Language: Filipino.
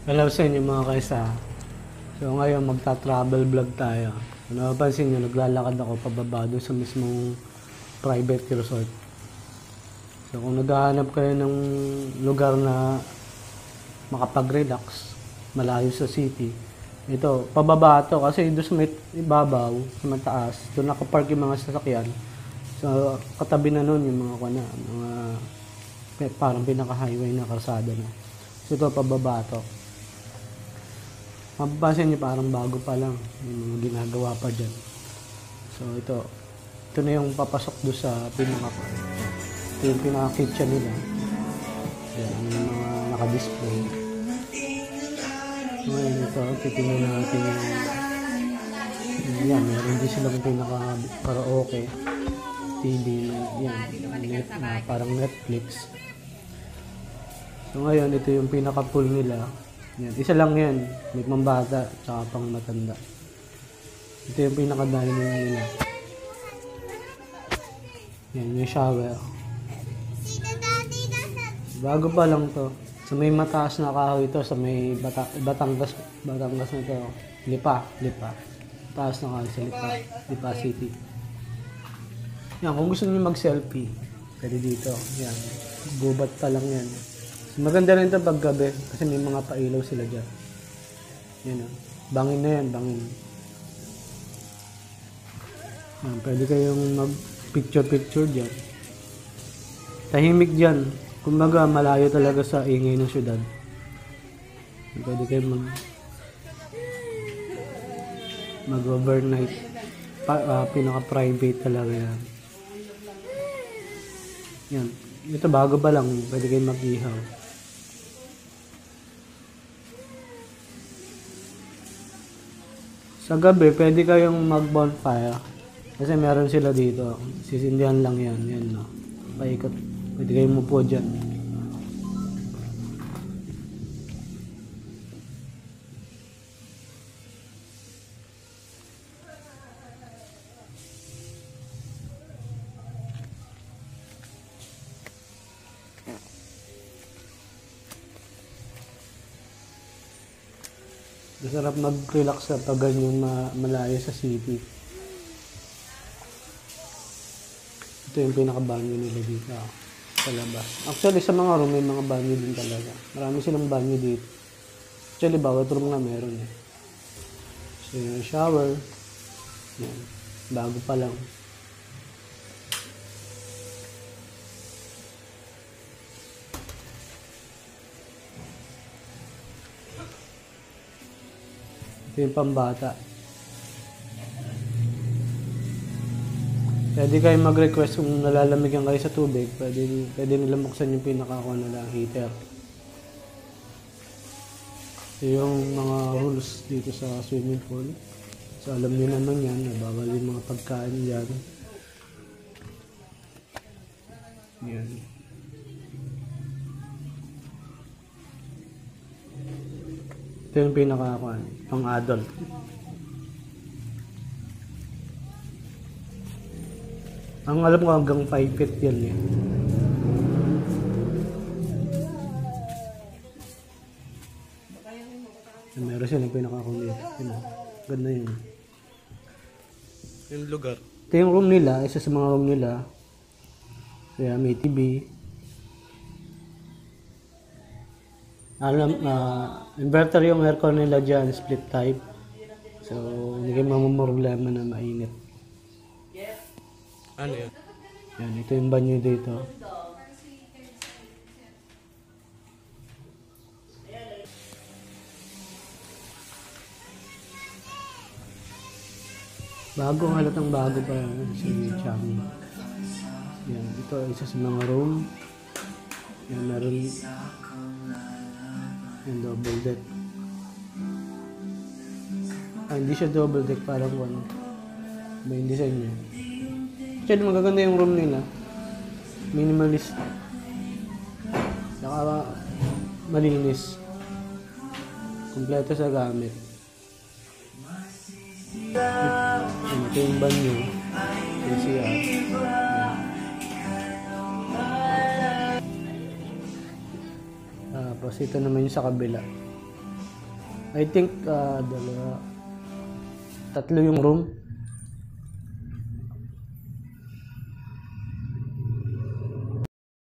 Hello sa inyo mga kaisa. So ngayon magta-travel vlog tayo. Kung napapansin nyo, naglalakad ako pababa doon sa mismong private resort. So kung naghahanap kayo ng lugar na makapag-relax, malayo sa city, ito, pababa to kasi doon sa may ibabaw, sa mataas, doon nakapark yung mga sasakyan. So katabi na nun yung mga parang pinaka-highway na kalsada na. So ito, pababa to. Mapapansin nyo parang bago pa lang yung mga ginagawa pa dyan. So ito na yung papasok doon sa ito yung pinaka-kitchen nila. Yan, yung mga naka-display. Ngayon ito, titingnan natin yung yan, meron din silang pinaka-karaoke TV na yan, parang Netflix. So ngayon, ito yung pinaka-pool nila. Yan, isa lang yan, may pambata tsaka pang matanda. Ito yung pinaka-dining nila. Yan, yung shower. Bago pa lang to. Sa may mataas na kahoy ito, sa may Batangas na to. Lipa. Taas na kahoy sa Lipa City. Yan, kung gusto niyo mag-selfie, pwede dito. Yan, gubat pa lang yan. Maganda rin ito pag gabi kasi may mga pailaw sila dyan. Yan o. Bangin na yan, bangin. Yan, pwede kayong mag-picture dyan. Tahimik dyan. Kumbaga, malayo talaga sa ingay ng syudad. Pwede kayong mag-overnight. Pinaka-private talaga yan. Yan. Ito bago pa lang. Pwede kayong mag-ihaw. Sa gabi, pwede kayong mag-bonfire. Kasi meron sila dito. Sisindihan lang yan. Yan, no? Paikot. Pwede kayong mupo dyan. Masarap mag-relax sa pag ganyan malayo sa city. Ito yung pinaka-banyo nila dito sa labas. Actually, sa mga room may mga banyo din talaga. Marami silang banyo dito. Actually, bawat room nga meron eh. So, yung shower. Yan. Bago pa lang. Ito yung pambata. Pwede kayo mag-request kung nalalamigyan kayo sa tubig. Pwede nila buksan yung pinaka-kuha nila heater. Ito yung mga rules dito sa swimming pool. So alam niyo naman yan, bawal yung mga pagkain dyan. Yan. Ito yung pinaka-kuha, pang-adult. Ang alam ko hanggang 5 feet yan eh. Meron silang pinaka-kulit. Ganda yun. Yung lugar. Ito yung room nila, isa sa mga room nila. Kaya may TV. Inverter yung aircon nila dyan, split type. So, hindi kayo mamumroblema na mainit. Ano yan? Yan, ito yung banyo dito. Bago, halatang bago pa si Chami. Yan, ito isa sa mga room. Yan, meron yung double deck. Hindi siya double deck, parang ano. May design niya. Actually, magaganda yung room nila. Minimalist. Saka malinis. Kompleto sa gamit. Ito yung banyo. CCR. Tapos ito naman yung sa kabila. I think, dalawa, tatlo yung room.